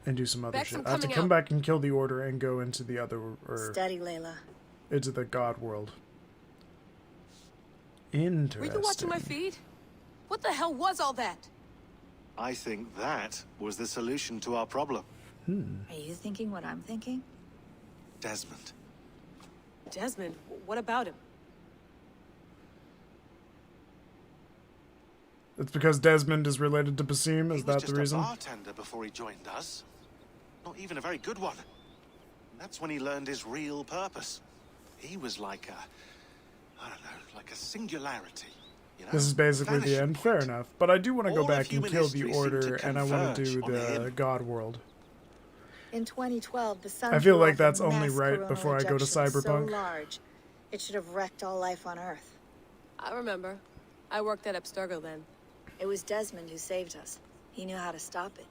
and do some other Bex, shit. I'm I have to coming come out. back and kill the Order and go into the other, or Steady, Layla. into the God world. Were Interesting. you watching my feed? What the hell was all that? I think that was the solution to our problem. Are you thinking what I'm thinking? Desmond. Desmond, what about him? It's because Desmond is related to Basim. Is He was that just the reason? a bartender before he joined us. Not even a very good one. And that's when he learned his real purpose. He was like a, I don't know, like a singularity. You know? This is basically the Vanishing end. Fair point. enough. But I do want to go All of back and human kill the history seemed Order, to and I want to do converge on the him. God world. In 2012, the sun I feel blew like off a that's only mass right coronal before I go to ejection Cyberpunk. So large, it should have wrecked all life on Earth. I remember. I worked at Abstergo then. It was Desmond who saved us. He knew how to stop it.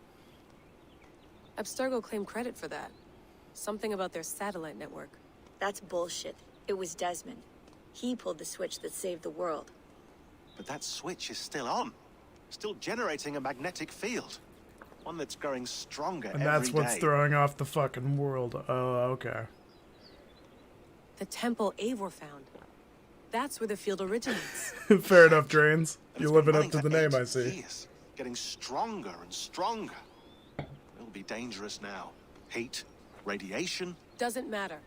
Abstergo claimed credit for that. Something about their satellite network. That's bullshit. It was Desmond. He pulled the switch that saved the world. But that switch is still on. Still generating a magnetic field. One that's growing stronger And every that's what's day. throwing off the fucking world. Oh, okay. The temple Eivor found. That's where the field originates. Fair enough, Drains. And You're it's been living up to the running name, for I see. years, getting stronger and stronger. It'll be dangerous now. Heat, radiation. Doesn't matter.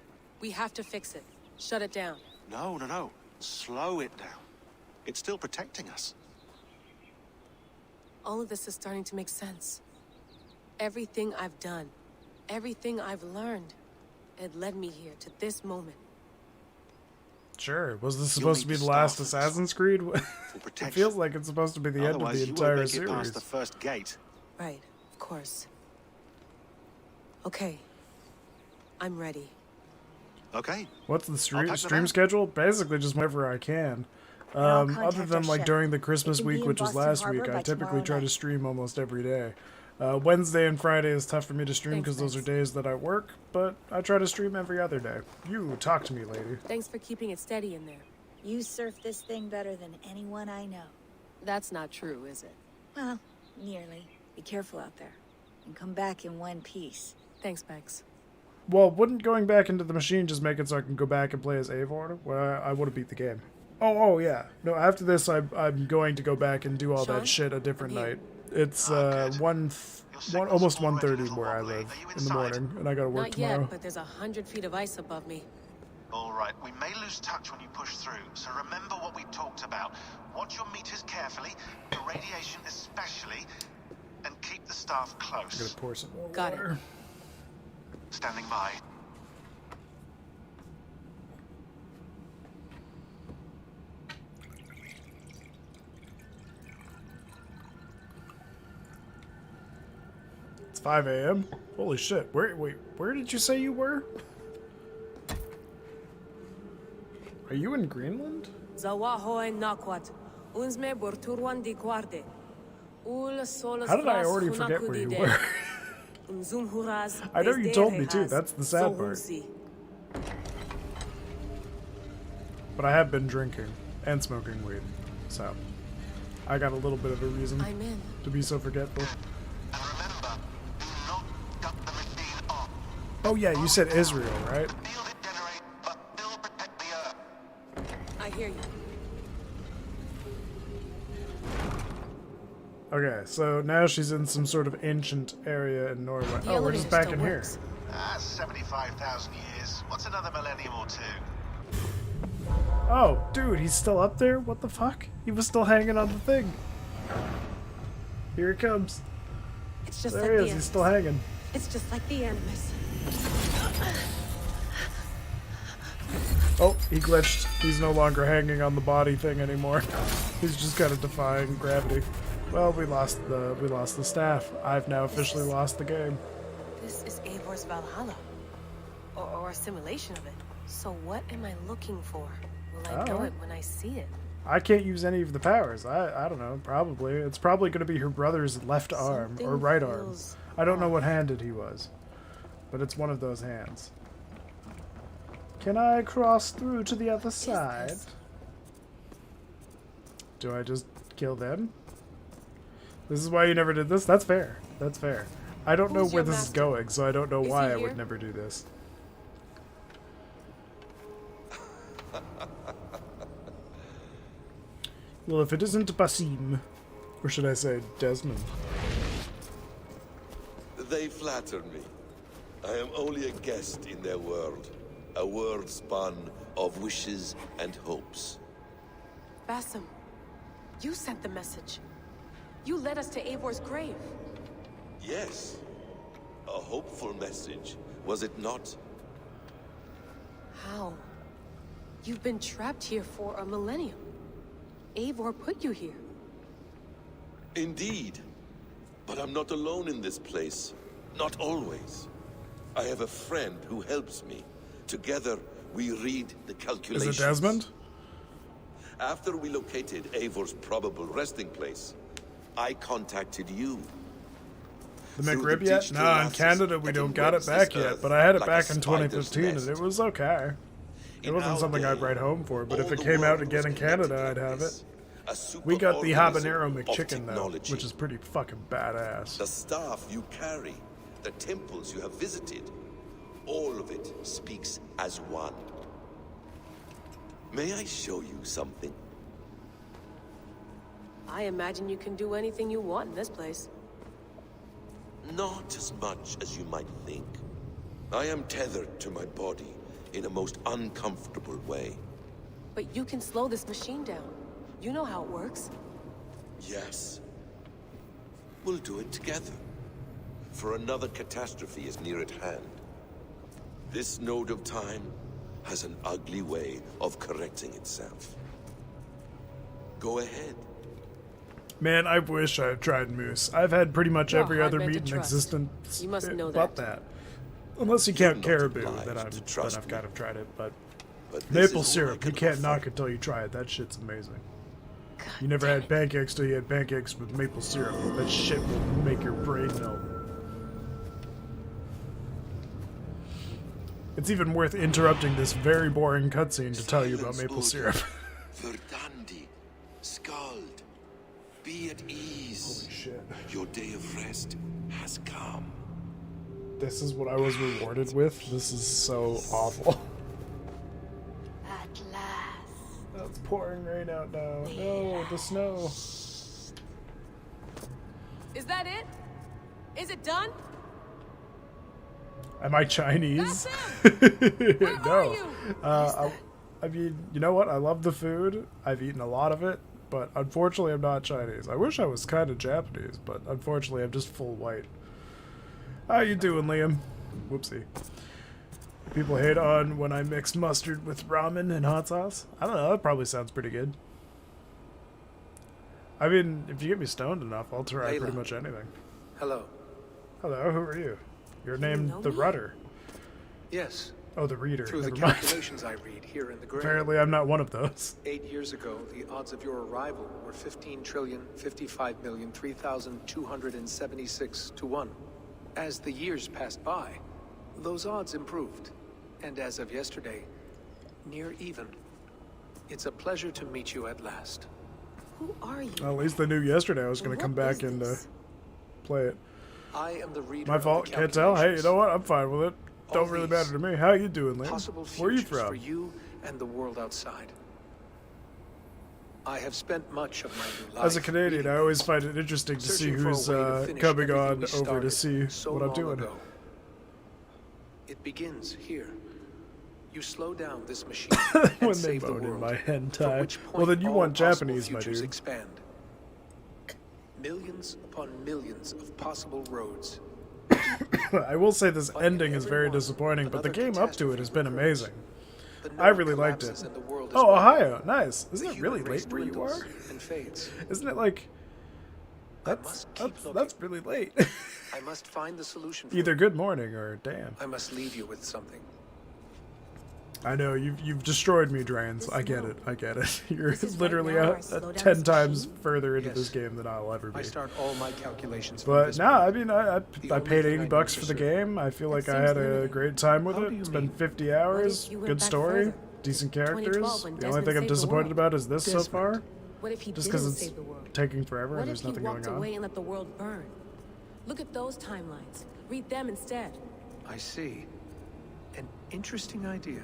We have to fix it. Shut it down. No, no, no. Slow it down. It's still protecting us. All of this is starting to make sense. Everything I've done, everything I've learned, it led me here to this moment. Sure. Was this You'll supposed to need be the to last start Assassin's Creed? For It protection. feels like it's supposed to be the end of Otherwise, the you entire won't make it past series. the first gate. Right, of course. Okay. I'm ready. Okay. What's the I'll stream pack them stream out. schedule? Basically, just whenever I can. I'll Other contact than our like chef. during the It Christmas can be week, in which was Boston last Harbor week, I by typically tomorrow try to night. stream almost every day. Wednesday and Friday is tough for me to stream Thanks, because those are Max. days that I work, but I try to stream every other day. You talk to me, lady. Thanks for keeping it steady in there. You surf this thing better than anyone I know. That's not true, is it? Well, nearly. Be careful out there. And come back in one piece. Thanks, Bex. Well, wouldn't going back into the machine just make it so I can go back and play as Eivor? Well, I would have beat the game. Oh, yeah. No, after this, I'm going to go back and do all Sean? that shit a different I'm here. night. It's good. almost signal's already 1:30 a little where I wobbly. live Are you in the inside? morning, and I gotta work Not tomorrow. yet, but there's 100 feet of ice above me. All right, we may lose touch when you push through, so remember what we talked about. Watch your meters carefully, the radiation especially, and keep the staff I'm gonna close. pour some more Got it. water. Standing by. It's 5 a.m. Holy shit! Where did you say you were? Are you in Greenland? Zawahoy nakwat. Unsme borturwan di guarde. Ul solas How did I fras already forget where you hunakudide. were? Unzum huraz I know you desde told me too, rehaz. that's the sad part. Zohuzi. But I have been drinking and smoking weed, so I got a little bit of a reason I'm in. to be so forgetful. And remember, do not cut the machine off. Oh yeah, you said Israel, right? Field it generate, but still protect the Earth. I hear you. Okay, so now she's in some sort of ancient area in Norway. The Oh, we're elevator just back still in works. here. 75,000 years. What's another millennium or two? Oh, dude, he's still up there? What the fuck? He was still hanging on the thing. Here he comes. It's just There like he the is, he's animus. still hanging. It's just like the animus. Oh, he glitched. He's no longer hanging on the body thing anymore. He's just kind of defying gravity. Well, we lost the staff. I've now officially lost the game. This is Eivor's Valhalla. Or a simulation of it. So what am I looking for? Will I know Oh. it when I see it? I can't use any of the powers. I don't know. Probably. It's probably going to be her brother's left arm or Something right arm. feels I don't know off. what handed he was. But it's one of those hands. Can I cross through to the other side? this? Do I just kill them? This is why you never did this? That's fair. That's fair. I don't know Who's where your this is master? going, so I don't know Is why he I would here? never do this. Well, if it isn't Basim, or should I say Desmond? They flatter me. I am only a guest in their world. A world spun of wishes and hopes. Basim, you sent the message. You led us to Eivor's grave. Yes. A hopeful message, was it not? How? You've been trapped here for a millennium. Eivor put you here. Indeed. But I'm not alone in this place. Not always. I have a friend who helps me. Together, we read the calculations. Is it Desmond? After we located Eivor's probable resting place, I contacted you. The Through McRib the yet? digital Nah, in masses Canada we that don't got it enwebs back this yet, earth but I had it like a back in spider's 2015 and nest. it was okay. It In wasn't our something I'd day, write home for, but if all it the came out world again was in connected Canada, like I'd have this. it. A We got the superorganism habanero of McChicken though, technology. which is pretty fucking badass. The staff you carry, the temples you have visited, all of it speaks as one. May I show you something? I imagine you can do anything you want in this place. Not as much as you might think. I am tethered to my body in a most uncomfortable way. But you can slow this machine down. You know how it works. Yes. We'll do it together. For another catastrophe is near at hand. This node of time has an ugly way of correcting itself. Go ahead. Man, I wish I had tried Moose. I've had pretty much You're a every hard other man to meat in trust. existence You must know but that. that. Unless you You're count not caribou, obliged then to trust I've me. kind of tried it, but But this maple is all I syrup, you can can't offer. knock it till you try it. That shit's amazing. God You never damn had it. pancakes till you had pancakes with maple syrup. That shit will make your brain melt. It's even worth interrupting this very boring cutscene to tell you about maple syrup. Verdandi, Skald, be at ease. Holy shit. Your day of rest has come. This is what I was rewarded with? This is so awful. At last. It's pouring rain out now. No, the snow. Is that it? Is it done? Am I Chinese? Where no. are you? I mean, you know what? I love the food. I've eaten a lot of it, but unfortunately I'm not Chinese. I wish I was kind of Japanese, but unfortunately I'm just full white. How you doing, Liam? Whoopsie. People hate on when I mix mustard with ramen and hot sauce. I don't know, that probably sounds pretty good. I mean, if you get me stoned enough, I'll try Layla. pretty much anything. Hello. Hello, who are you? You're You named know the me? Rudder. Yes, Oh, the Reader. through the Never mind. calculations I read here in the grave. Apparently I'm not one of those. 8 years ago, the odds of your arrival were 15,055,003,276 to 1. As the years passed by, those odds improved. And as of yesterday, near even. It's a pleasure to meet you at last. Who are you? Well, at least they knew yesterday I was going And to come what back is and this? play it. I am the reader My of fault, the can't tell. Hey, you know calculations. what? I'm fine with it. All Don't really these matter to me. How you doing, Liam? Possible Where are you futures from? for you and the world outside. I have spent much of my new life As a Canadian, reading I always find it interesting to see searching for a who's way to finish coming everything on we over to started see so what I'm long doing. ago. It begins here. You slow down this machine When and they save the moan in world. my From hentai. which Well, point then you all want possible Japanese, my futures dude. expand. Millions upon millions of possible roads. I will say this But ending in is every very one, disappointing, but the another game up to it has been catastrophe occurs. amazing. The I node really liked it. collapses and the world is Oh, one. Ohio. Nice. Isn't The it really human race late where you dwindles are? and fades. Isn't it like... I must keep looking. That's really late. I must find the solution for Either you. good morning or damn. I must leave you with something. I know, you've destroyed me, Drains. I get it. I get it. You're This is right literally now where I slow down 10 this times machine? further into Yes. this game than I'll ever be. I start all my calculations from But this no, point. I mean, I The paid only thing I $80 need for to the serve. game. I feel like That I had seems a limited. great time with How it. do you It's been mean? 50 hours. if you went Good back story. further? Decent 2012 characters. when The only Desmond thing I'm saved the disappointed world. about is this so Desmond. far. What if he Just didn't because save it's the world? taking forever What and if there's he nothing walked going away on. and let the world burn? Look at those timelines. Read them instead. I see. An interesting idea.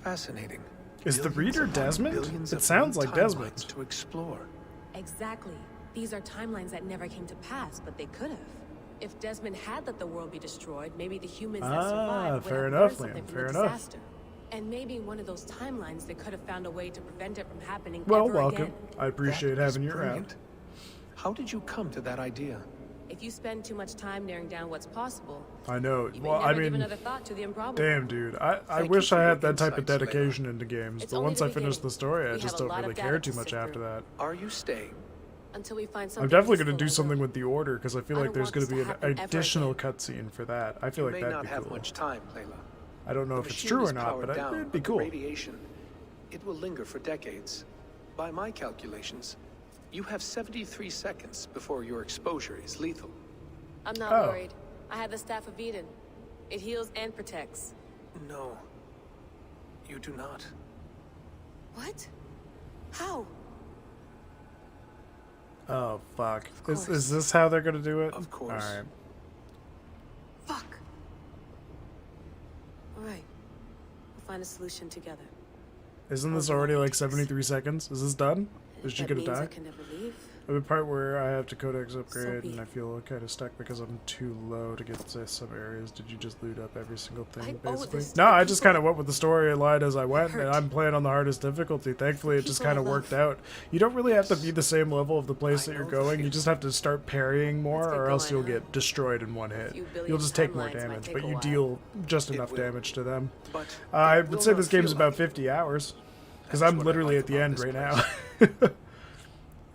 Fascinating. Is the reader upon Desmond? billions It of sounds new like Desmond. timelines to explore. Exactly. These are timelines that never came to pass, but they could have. If Desmond had let the world be destroyed, maybe the humans that survived would fair have enough, learned something Liam, from fair the enough. disaster. And maybe in one of those timelines they could have found a way to prevent it from happening Well, ever welcome. again. I appreciate That is having you around. brilliant. How did you come to that idea? If you spend too much time narrowing down what's possible, I know. you may Well, never I give mean, another thought to the improbable. damn, dude. I Thank wish you I for had your that type of insights, Layla. dedication into games, It's but only once the I finish the beginning. story, I We just have a don't lot of really data care to too much sift after through. that. Are you staying? Until we find something I'm definitely going to useful, do I something will. with the Order, because I feel I like don't there's want going to this be to an happen ever additional again. cutscene for that. I You feel like may that'd not be have cool. much time, Layla. I don't know The if it's machine true is or not, powered but down, it'd be the cool. radiation, it will linger for decades. By my calculations, you have 73 seconds before your exposure is lethal. I'm not Oh. worried. I have the Staff of Eden. It heals and protects. No, you do not. What? How? Oh, fuck. course. Is this how they're going to do it? Of course. Alright. Fuck. All right. We'll find a solution together. Isn't this Oh, already like thanks. 73 seconds? Is this done? Is she That going to means die? I can never leave. The part where I have to codex upgrade be and I it. feel kind of stuck because I'm too low to get to some areas. Did you just loot up every single thing, I owe basically? this to No, the I just people kind of went with the storyline as I went, and hurt. I'm playing on the hardest difficulty. Thankfully, it just people I kind of worked love. out. You don't really have to be the same level of the place I that you're know the going. You feeling. just have to start parrying more, Let's get or else going, you'll huh? get destroyed in one hit. few billion You'll just take more timelines might damage, take but a you while. deal just It enough will. damage to them. But I it would will say not this game's feel about like 50 hours. Because That's I'm what I literally like at the about end this right place. now.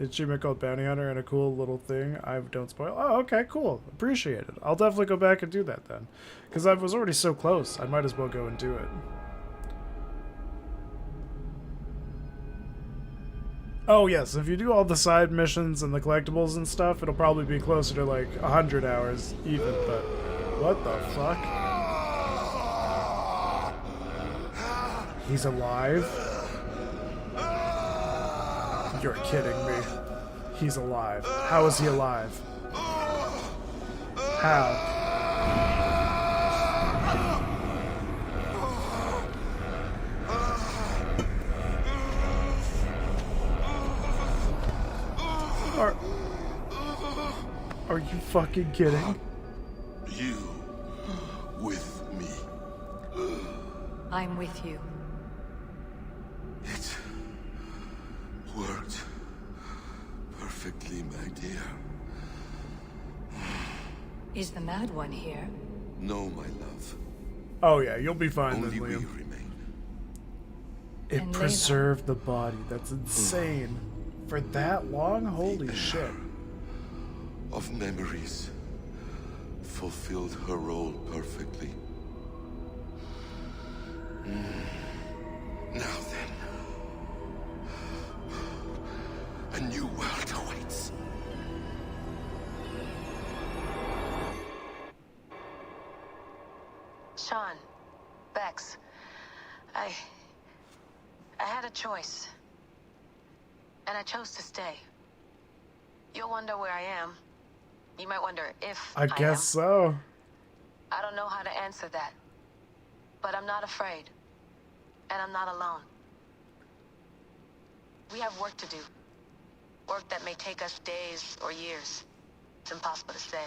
Achievement called Bounty Hunter and a cool little thing. I don't spoil. Oh, okay, cool. Appreciate it. I'll definitely go back and do that then. Because I was already so close. I might as well go and do it. Oh, yes. If you do all the side missions and the collectibles and stuff, it'll probably be closer to like 100 hours even. But what the fuck? He's alive? You're kidding me. He's alive. How is he alive? How? Are you fucking kidding? You with me. I'm with you. It worked perfectly, my dear. Is the Mad One here? No, my love. Oh yeah, you'll be fine Only then, we Liam. remain. It And Layla. preserved the body. That's insane. For that long? Holy shit. Of memories, fulfilled her role perfectly. Now then, a new world awaits. Sean, Bex, I had a choice. And I chose to stay. You'll wonder where I am. You might wonder if I guess so. I don't know how to answer that. But I'm not afraid. And I'm not alone. We have work to do. Work that may take us days or years. It's impossible to say.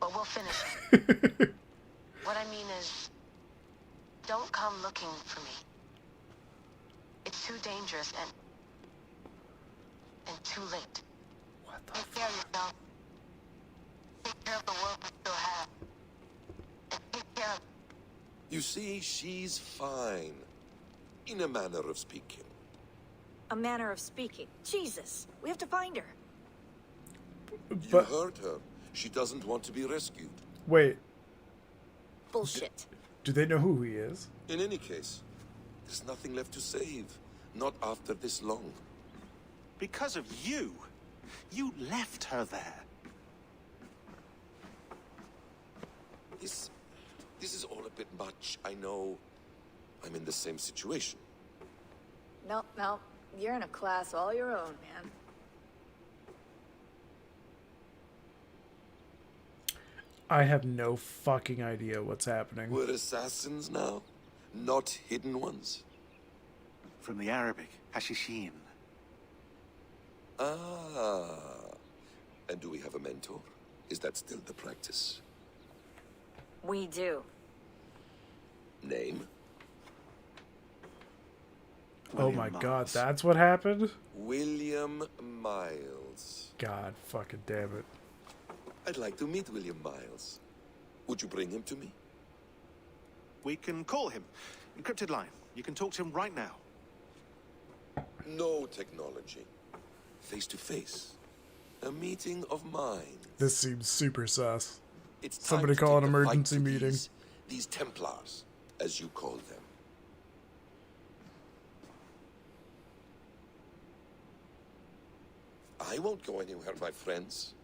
But we'll finish it. What I mean is, don't come looking for me. It's too dangerous and too late. What the Take care of yourself. Take care of the world we still have. And take care of... You see, she's fine. In a manner of speaking. A manner of speaking. Jesus, we have to find her. You But heard her. She doesn't want to be rescued. wait, Bullshit. do they know who he is? In any case, there's nothing left to save. Not after this long. Because of you. You left her there. This is all a bit much. I know. I'm in the same situation. No, you're in a class all your own, man. I have no fucking idea what's happening. We're assassins now, not hidden ones. From the Arabic, Hashishin. Ah. And do we have a mentor? Is that still the practice? We do. Name? Oh my William god, Miles. that's what happened? William Miles. God fucking damn it. I'd like to meet William Miles. Would you bring him to me? We can call him. Encrypted line. You can talk to him right now. No technology. Face to face. A meeting of minds. This seems super sus. It's time Somebody to call take an the fight emergency to meeting. These Templars, as you call them. I won't go anywhere, my friends.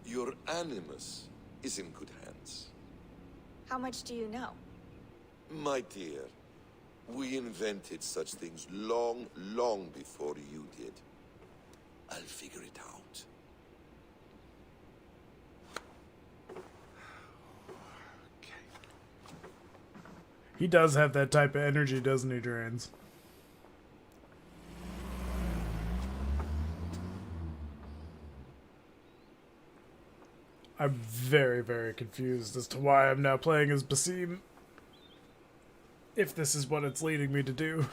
Your animus is in good hands. How much do you know? My dear, we invented such things long, long before you did. I'll figure it out. He does have that type of energy, doesn't he, Drains? I'm very, very confused as to why I'm now playing as Basim. If this is what it's leading me to do.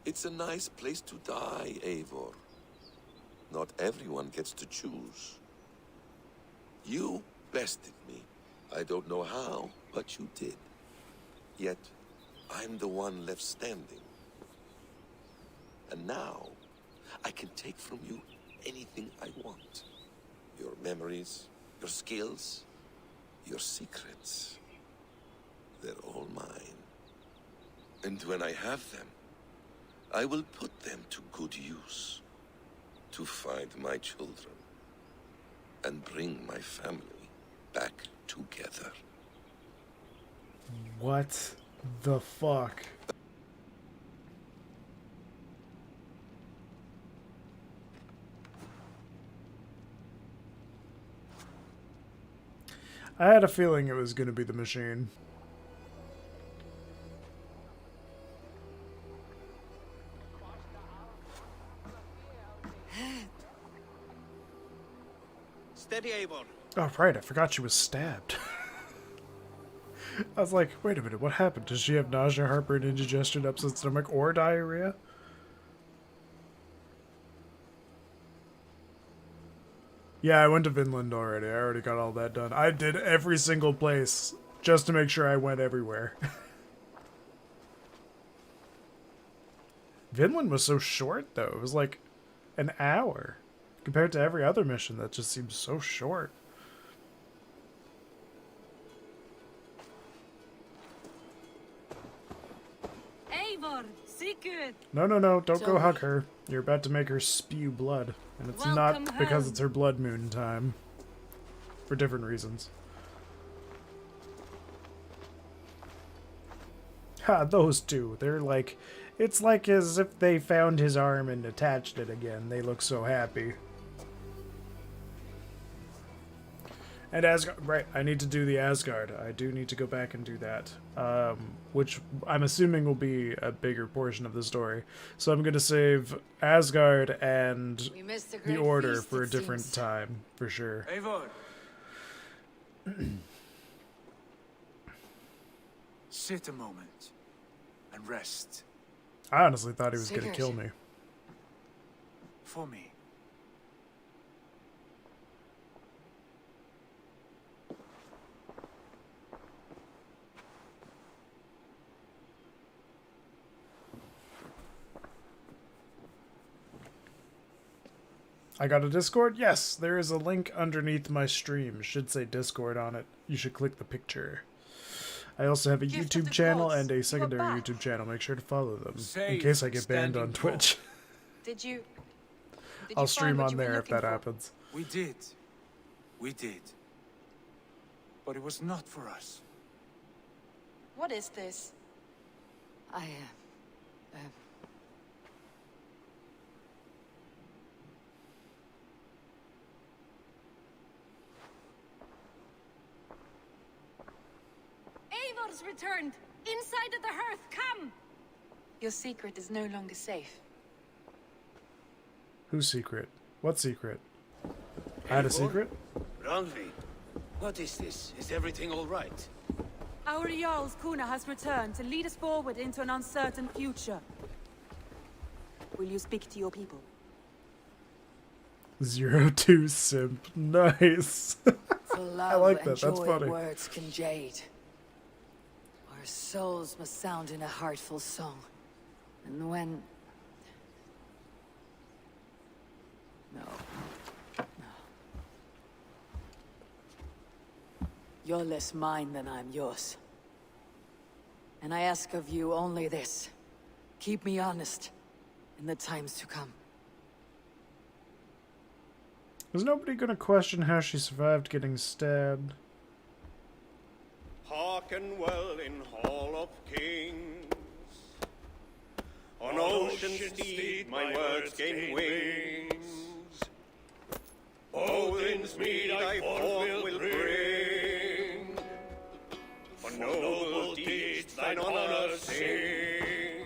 It's a nice place to die, Eivor. Not everyone gets to choose. You bested me. I don't know how, but you did. Yet, I'm the one left standing. And now, I can take from you anything I want. Your memories, your skills, your secrets. They're all mine. And when I have them, I will put them to good use. To find my children. And bring my family back together. What the fuck? I had a feeling it was going to be the machine. Steady, Eivor. Oh, right, I forgot she was stabbed. I was like, wait a minute, what happened? Does she have nausea, heartburn, indigestion, upset stomach, or diarrhea? Yeah, I went to Vinland already. I already got all that done. I did every single place just to make sure I went everywhere. Vinland was so short, though. It was like an hour. Compared to every other mission, that just seems so short. Eivor, Sigurd! No, don't go Zoe. hug her. You're about to make her spew blood. And it's Welcome not because home. it's her blood moon time. For different reasons. Ha, those two. They're like... It's like as if they found his arm and attached it again. They look so happy. And Asgard, right, I need to do the Asgard. I do need to go back and do that. Which I'm assuming will be a bigger portion of the story. So I'm going to save Asgard and We missed a the great Order feast, for a it different seems. time, for sure. Eivor! Sit a moment and rest. I honestly thought he was going to Sigurd. kill me. For me. I got a Discord? Yes, there is a link underneath my stream. Should say Discord on it. You should click the picture. I also have a Gift of YouTube the channel gods. and a You are secondary back. YouTube channel. Make sure to follow them in Safe, case I get banned standing on tall. Twitch. Did you I'll find stream what on you were there if looking that for? happens. We did. We did. But it was not for us. What is this? I has returned! Inside of the hearth, come! Your secret is no longer safe. Whose secret? What secret? I had a secret? Randvi, what is this? Is everything all right? Our Jarl's Kuna has returned to lead us forward into an uncertain future. Will you speak to your people? 02 simp. Nice. For love I like that. and That's joy funny. words can jade. Our souls must sound in a heartful song. And when... No. You're less mine than I'm yours. And I ask of you only this. Keep me honest in the times to come. Is nobody gonna question how she survived getting stabbed? Hearken well in Hall of Kings. On ocean steed my words gain wings. Odin's mead I forth will bring. For noble deeds thine honor sing.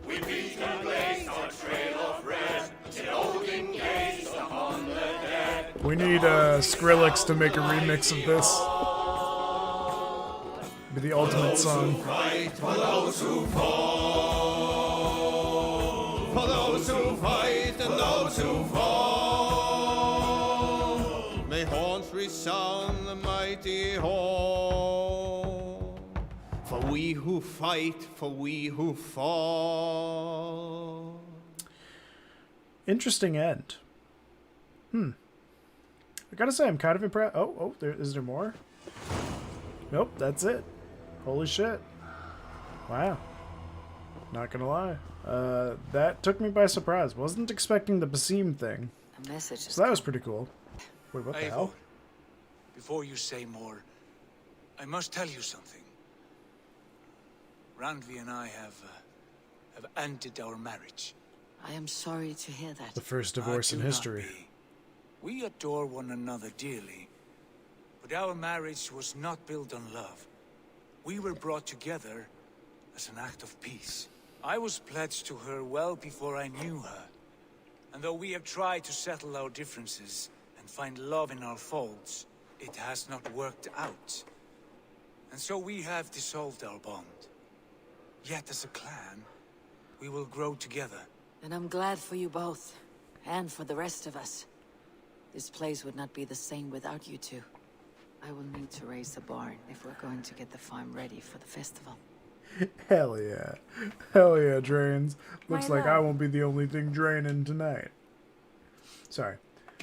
We beat and blaze our trail of red, till Odin gazed upon the dead. We need Skrillex to make a remix of this. Be the ultimate song. Fight for those who fall. For those who fight and those who fall. May horns resound the mighty hall. For we who fight, for we who fall. Interesting end. I gotta say, I'm kind of impressed. Is there more? Nope, that's it. Holy shit. Wow. Not gonna lie. That took me by surprise. Wasn't expecting the Basim thing. A message. So that was pretty cool. Wait, what the hell? Before you say more, I must tell you something. Randvi and I have ended our marriage. I am sorry to hear that. The first divorce in Do not history. be. We adore one another dearly, but our marriage was not built on love. We were brought together as an act of peace. I was pledged to her well before I knew her, and though we have tried to settle our differences and find love in our faults, it has not worked out. And so we have dissolved our bond. Yet as a clan, we will grow together. And I'm glad for you both, and for the rest of us. This place would not be the same without you two. I will need to raise the barn if we're going to get the farm ready for the festival. Hell yeah. Hell yeah, Drains. Looks My like love. I won't be the only thing draining tonight. Sorry.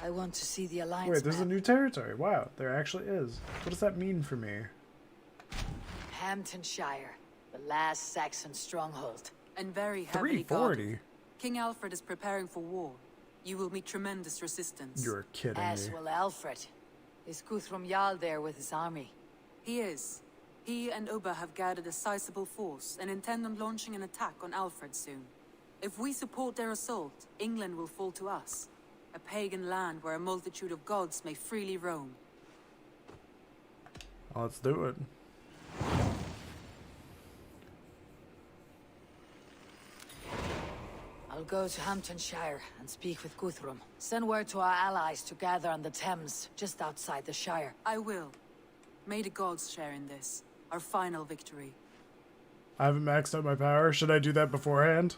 I want to see the Alliance Wait, there's a map. new territory. Wow, there actually is. What does that mean for me? Hamptonshire, the last Saxon stronghold. And very heavily guarded. 340? King Alfred is preparing for war. You will meet tremendous resistance. You're kidding As me. will Alfred. Is Guthrum Jarl there with his army? He is. He and Ubba have gathered a sizable force and intend on launching an attack on Alfred soon. If we support their assault, England will fall to us. A pagan land where a multitude of gods may freely roam. Let's do it. I'll go to Hamptonshire and speak with Guthrum. Send word to our allies to gather on the Thames, just outside the Shire. I will. May the gods share in this, our final victory. I haven't maxed out my power. Should I do that beforehand?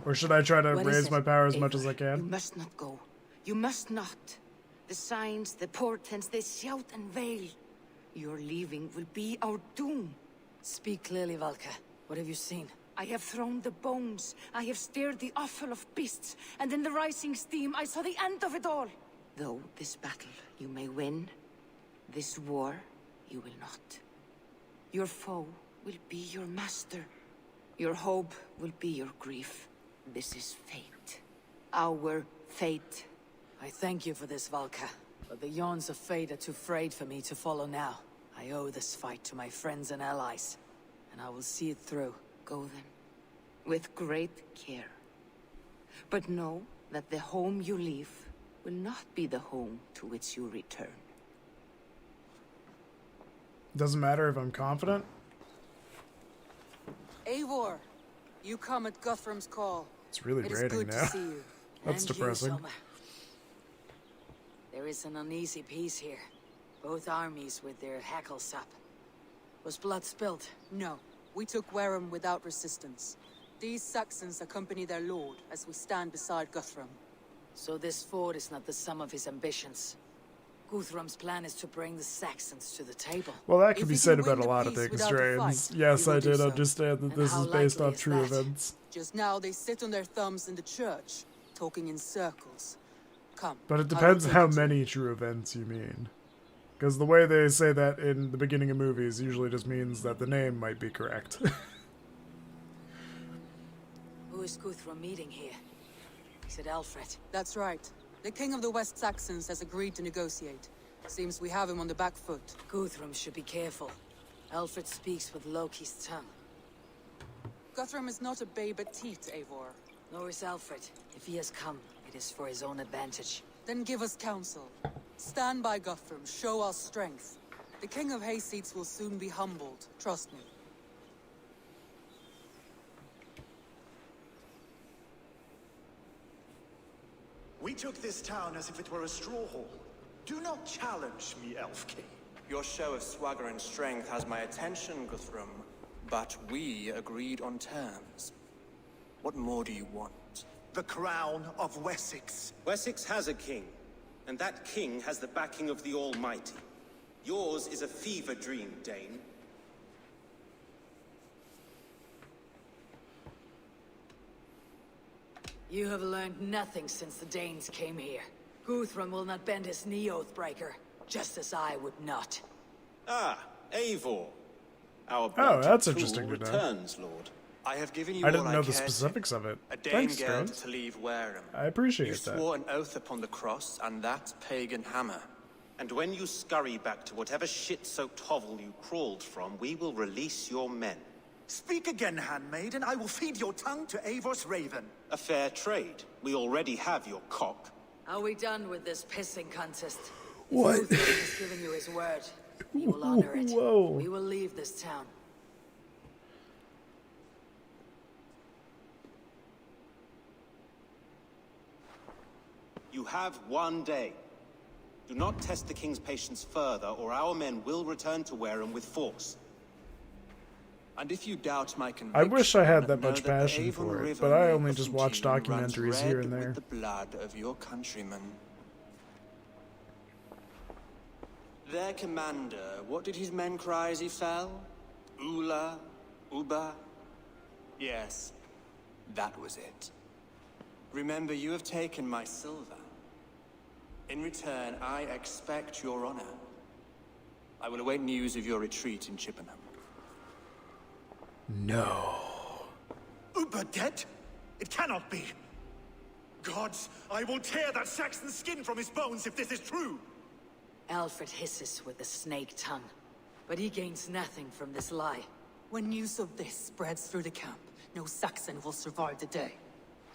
Or should I try to What is raise it, my power as much Einar? as I You can? must not go. You must not. The signs, the portents, they shout and veil. Your leaving will be our doom. Speak clearly, Valka. What have you seen? I have thrown the bones. I have stirred the offal of beasts. And in the rising steam, I saw the end of it all. Though this battle you may win, this war you will not. Your foe will be your master. Your hope will be your grief. This is fate. Our fate. I thank you for this, Valka. But the yawns of fate are too frayed for me to follow now. I owe this fight to my friends and allies. And I will see it through. Go then, with great care. But know that the home you leave will not be the home to which you return. Doesn't matter if I'm confident. Eivor, you come at Guthrum's call. It's really It is raining good now. to see you. That's And you, depressing. Soma. There is an uneasy peace here. Both armies with their hackles up. Was blood spilled? No, we took Wareham without resistance. These Saxons accompany their lord as we stand beside Guthrum. So this fort is not the sum of his ambitions. Guthrum's plan is to bring the Saxons to the table. Well, that could If be we said can about win a the lot of peace things, without a Drains. fight, Yes, we will I do did so. understand that And this how is based likely off is true that? events. Just now they sit on their thumbs in the church, talking in circles. Come. But it I will depends take how you to- many true events you mean. Because the way they say that in the beginning of movies usually just means that the name might be correct. Who is Guthrum meeting here? Is it Alfred? That's right. The king of the West Saxons has agreed to negotiate. Seems we have him on the back foot. Guthrum should be careful. Alfred speaks with Loki's tongue. Guthrum is not a babe at teat, Eivor. Nor is Alfred. If he has come, it is for his own advantage. Then give us counsel. Stand by Guthrum, show our strength. The king of Hayseeds will soon be humbled, trust me. We took this town as if it were a straw hall. Do not challenge me, Elf King. Your show of swagger and strength has my attention, Guthrum. But we agreed on terms. What more do you want? The crown of Wessex. Wessex has a king, and that king has the backing of the Almighty. Yours is a fever dream, Dane. You have learned nothing since the Danes came here. Guthrum will not bend his knee, Oathbreaker, just as I would not. Ah, Eivor. Our Oh, blood that's tool interesting to know. returns, Lord. I have given you I all didn't know the cared to. specifics of it. A Dane Thanks, guild Drains. to leave Wareham. I appreciate You that. swore an oath upon the cross, and that pagan hammer. And when you scurry back to whatever shit-soaked hovel you crawled from, we will release your men. Speak again, handmaid, and I will feed your tongue to Eivor's raven. A fair trade. We already have your cock. Are we done with this pissing contest? What? Guthrum has given you his word. He will honor it. Whoa. We will leave this town. You have 1 day. Do not test the king's patience further, or our men will return to Wareham with force. And if you doubt my I conviction, wish I had that know much the passion Avon for it, River but I near only just watch Basim runs documentaries red here and there. with the blood of your countrymen. Their commander, what did his men cry as he fell? Ula? Uba? Yes, that was it. Remember, you have taken my silver. In return, I expect your honor. I will await news of your retreat in Chippenham. No. Uber dead? It cannot be. Gods, I will tear that Saxon's skin from his bones if this is true. Alfred hisses with a snake tongue, but he gains nothing from this lie. When news of this spreads through the camp, no Saxon will survive the day.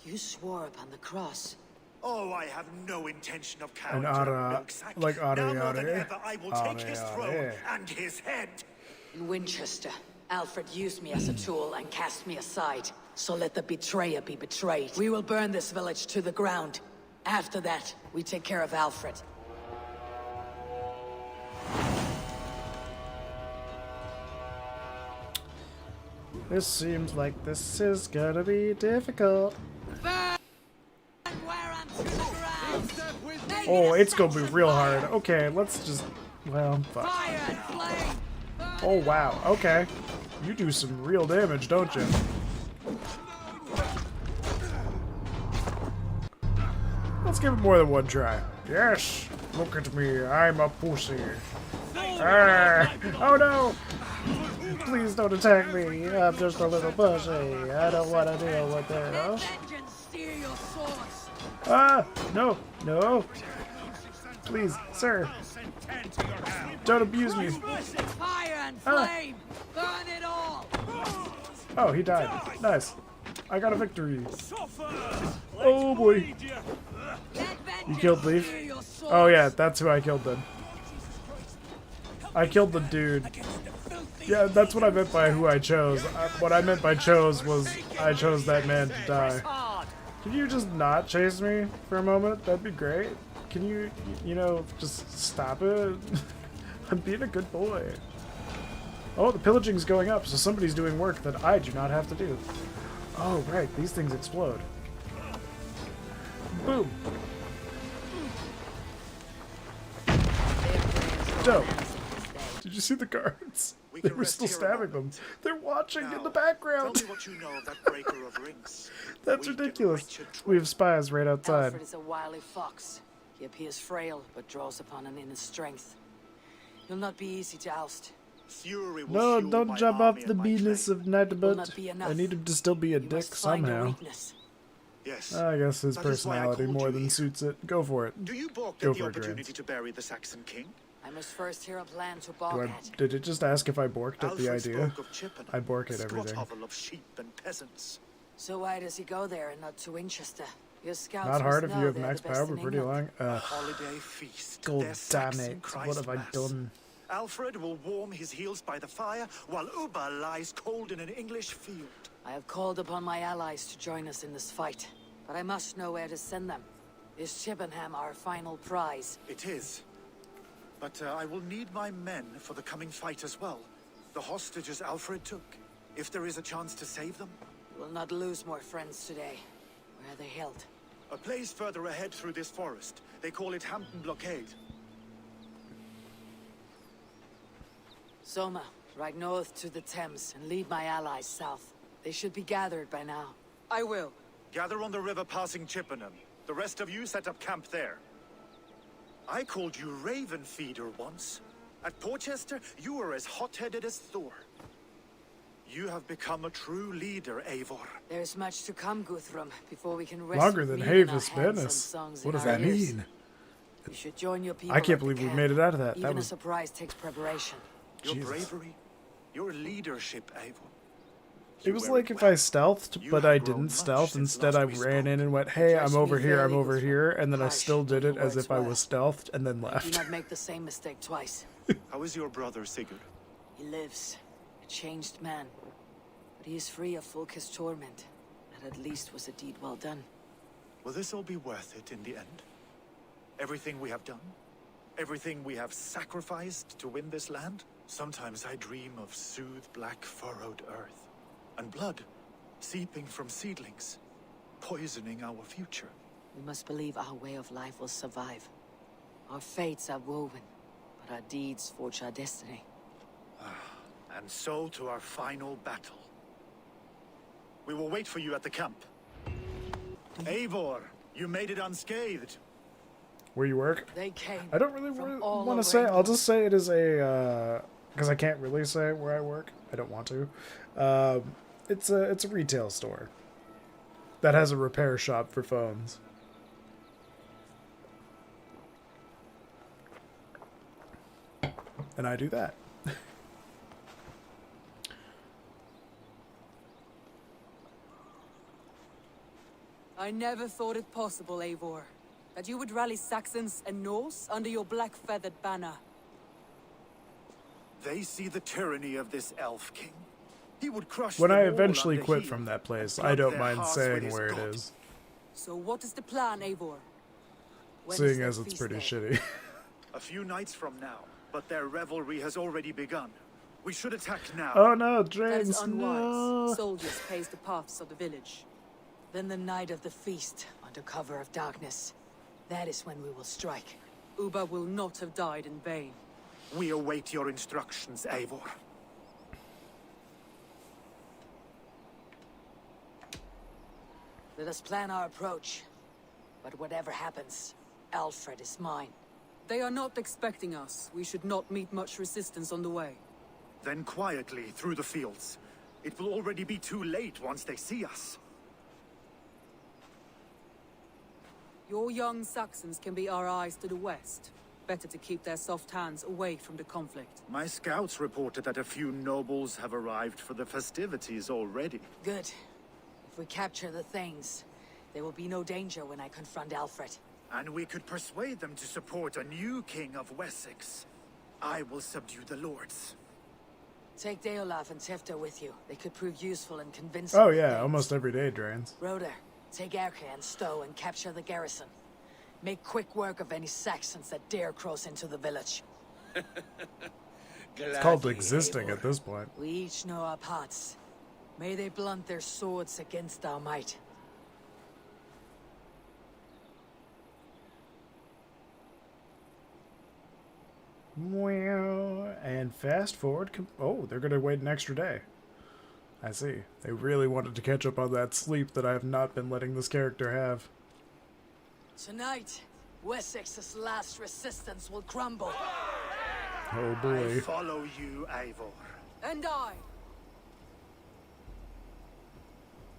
You swore upon the cross. Oh, I have no intention of And cowing to a Ara, milksack. like Ara, Now more than Ara, ever, I will take his Ara, throne Ara. and his head. In Winchester, Alfred used me as a tool and cast me aside. So let the betrayer be betrayed. We will burn this village to the ground. After that, we take care of Alfred. This seems like this is gonna be difficult. Oh, it's gonna be real hard. Okay, let's just... Well, fuck. Oh, wow. Okay. You do some real damage, don't you? Let's give it more than one try. Yes! Look at me. I'm a pussy. Ah, oh no! Please don't attack me. I'm just a little pussy. I don't want to deal with this. Ah! No! No! Please, sir. Don't abuse me. Fire and Ah. flame! Burn it all! Oh, he died. Nice. I got a victory. Oh boy. You killed Leaf? Oh yeah, that's who I killed then. I killed the dude. Yeah, that's what I meant by who I chose. What I meant by chose was I chose that man to die. Can you just not chase me for a moment? That'd be great. Can you, you know, just stop it? I'm being a good boy. Oh, the pillaging's going up, so somebody's doing work that I do not have to do. Oh, right, these things explode. Boom. Dope. Did you see the guards? They were still stabbing them. They're watching in the background. Tell me what you know of that breaker of rings. That's ridiculous. We have spies right outside. Alfred is a wily fox. He appears frail, but draws upon an inner strength. He'll not be easy to oust. Fury will No, fuel don't my jump army off the and my Venus claim. of Nightbot. not be enough. I need him to still be a You dick must find your somehow. weakness. Yes. I guess his That is why I personality called more you than here. suits it. Go for it. Do you balk Go at the for it, opportunity Grant. to bury the Saxon king? I must first hear a plan to balk at. Did it just ask if I borked at the Alfred idea? spoke of Chippenham, I bork a at squat everything. hovel of sheep and peasants. So why does he go there and not to Winchester? Your scouts Not hard must if you know have they're max the best power, but in pretty England. long. Holiday feast. God their damn Saxon it. Christ What have I Mass. done? Alfred will warm his heels by the fire, while Uba lies cold in an English field. I have called upon my allies to join us in this fight, but I must know where to send them. Is Chippenham our final prize? It is. But I will need my men for the coming fight as well. The hostages Alfred took. If there is a chance to save them. We will not lose more friends today. Where are they held? A place further ahead through this forest. They call it Hampton Blockade. Soma, ride north to the Thames and lead my allies south. They should be gathered by now. I will. Gather on the river passing Chippenham. The rest of you set up camp there. I called you Raven Feeder once. At Porchester, you were as hot-headed as Thor. You have become a true leader, Eivor. There's much to come, Guthrum, before we can rest Longer with than meat Have in our has hands been and us. songs What in does our that ears. mean? You should join your people I can't at the believe we camp. made it out of that. Even That a was surprise takes preparation. Your Jesus. bravery, your leadership, Eivor. It was like if I stealthed, but I didn't stealth. Instead, I ran in and went, hey, I'm over here, I'm over here. And then I still did it as if I was stealthed and then Do left. not make the same mistake twice. How is your brother, Sigurd? He lives, a changed man. But he is free of Fulka's torment. That at least was a deed well done. Will this all be worth it in the end? Everything we have done? Everything we have sacrificed to win this land? Sometimes I dream of soothed black furrowed earth. And blood seeping from seedlings, poisoning our future. We must believe our way of life will survive. Our fates are woven, but our deeds forge our destiny. And so to our final battle. We will wait for you at the camp. Eivor, you made it unscathed. Where you work? They came. I don't really from all want to over say. I'll England. just say it is a because I can't really say where I work. I don't want to. It's a retail store that has a repair shop for phones. And I do that. I never thought it possible, Eivor, that you would rally Saxons and Norse under your black-feathered banner. They see the tyranny of this elf king. He would crush When them I all eventually under quit heel from that place, and I plug don't their mind hearts with saying his where it god. is, So what is the plan, Eivor? When is seeing their as it's feast pretty day? shitty. A few nights from now, but their revelry has already begun. We should attack now. Oh no, That drains! is unwise. No. Soldiers pace the paths of the village. Then the night of the feast, under cover of darkness. That is when we will strike. Uba will not have died in vain. We await your instructions, Eivor. Let us plan our approach. But whatever happens, Alfred is mine. They are not expecting us. We should not meet much resistance on the way. Then quietly through the fields. It will already be too late once they see us. Your young Saxons can be our eyes to the west. Better to keep their soft hands away from the conflict. My scouts reported that a few nobles have arrived for the festivities already. Good. If we capture the Thanes, there will be no danger when I confront Alfred. And we could persuade them to support a new king of Wessex. I will subdue the lords. Take Deolaf and Tifta with you. They could prove useful and convincing. Oh yeah, almost every day drains. Rhoda, take Erke and Stowe and capture the garrison. Make quick work of any Saxons that dare cross into the village. It's called existing at this point. We each know our parts. May they blunt their swords against our might. Well, and fast forward. Oh, they're gonna wait an extra day. I see. They really wanted to catch up on that sleep that I have not been letting this character have. Tonight, Wessex's last resistance will crumble. Oh boy. I follow you, Eivor. And I.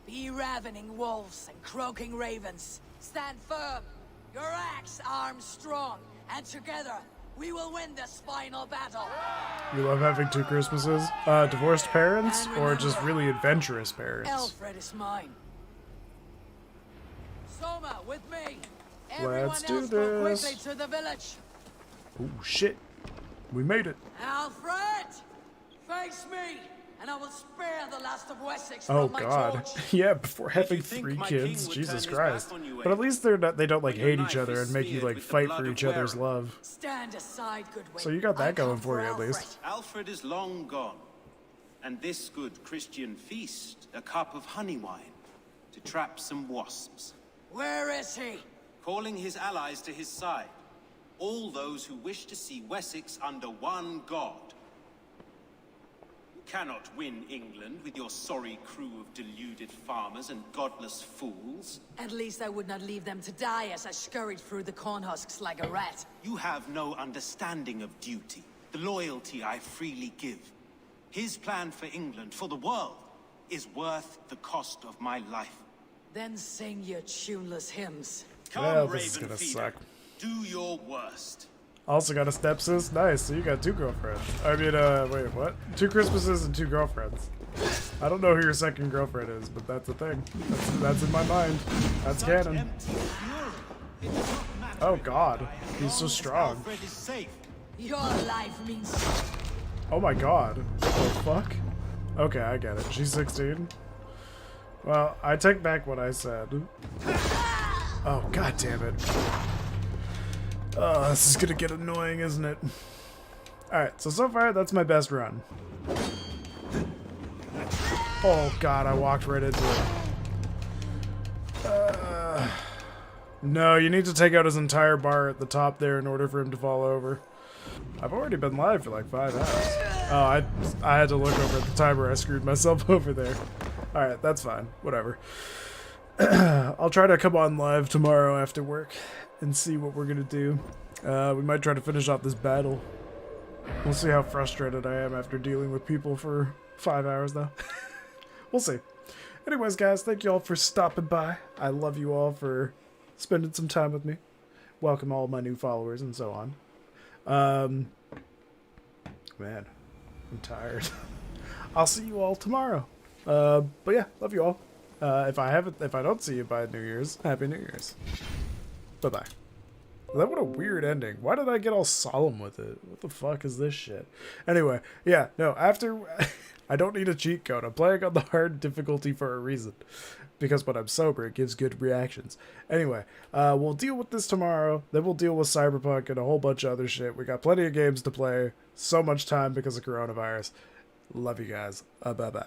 Be ravening wolves and croaking ravens. Stand firm. Your axe arms strong, and together we will win this final battle. You love having two Christmases? Divorced parents or just really adventurous parents? Alfred is mine. Soma, with me. Let's do Everyone else go this. quickly to the village. Oh shit. We made it. Alfred! Face me, and I will spare the last of Wessex Oh from my god. torch. Yeah, before having think 3 my kids, king would Jesus turn his Christ. back on you, But at least they're not, they don't like When your hate each knife other is and make you smeared like with the fight blood for of each other's wearer. love. Stand aside, Goodwin. So you got that I going come for you at Alfred. least. Alfred is long gone, and this good Christian feast, a cup of honey wine, to trap some wasps. Where is he? Calling his allies to his side, all those who wish to see Wessex under one god. You cannot win England with your sorry crew of deluded farmers and godless fools. At least I would not leave them to die as I scurried through the corn husks like a rat. You have no understanding of duty, the loyalty I freely give. His plan for England, for the world, is worth the cost of my life. Then sing your tuneless hymns. Come, Well, this is Raven gonna Feeder. suck. Do your worst. Also got a stepsis? Nice, so you got 2 girlfriends. I mean, wait, what? 2 Christmases and 2 girlfriends. I don't know who your second girlfriend is, but that's a thing. That's in my mind. That's canon. Oh god, he's so strong. Alfred is safe. Your life means... Oh my god. What the fuck? Okay, I get it. She's 16. Well, I take back what I said. Oh god damn it. Oh, this is gonna get annoying, isn't it? Alright, so far that's my best run. Oh god, I walked right into it. No, you need to take out his entire bar at the top there in order for him to fall over. I've already been live for like 5 hours. Oh, I had to look over at the timer. I screwed myself over there. Alright, that's fine. Whatever. I'll try to come on live tomorrow after work and see what we're gonna do. We might try to finish off this battle. We'll see how frustrated I am after dealing with people for 5 hours though. We'll see. Anyways, guys, thank you all for stopping by. I love you all for spending some time with me. Welcome all my new followers and so on. Man, I'm tired. I'll see you all tomorrow. But yeah, love you all. If I don't see you by New Year's, Happy New Year's. Bye-bye. That what a weird ending. Why did I get all solemn with it? What the fuck is this shit? Anyway, yeah, no, after... I don't need a cheat code. I'm playing on the hard difficulty for a reason. Because when I'm sober, it gives good reactions. Anyway, we'll deal with this tomorrow. Then we'll deal with Cyberpunk and a whole bunch of other shit. We got plenty of games to play. So much time because of coronavirus. Love you guys. Bye-bye.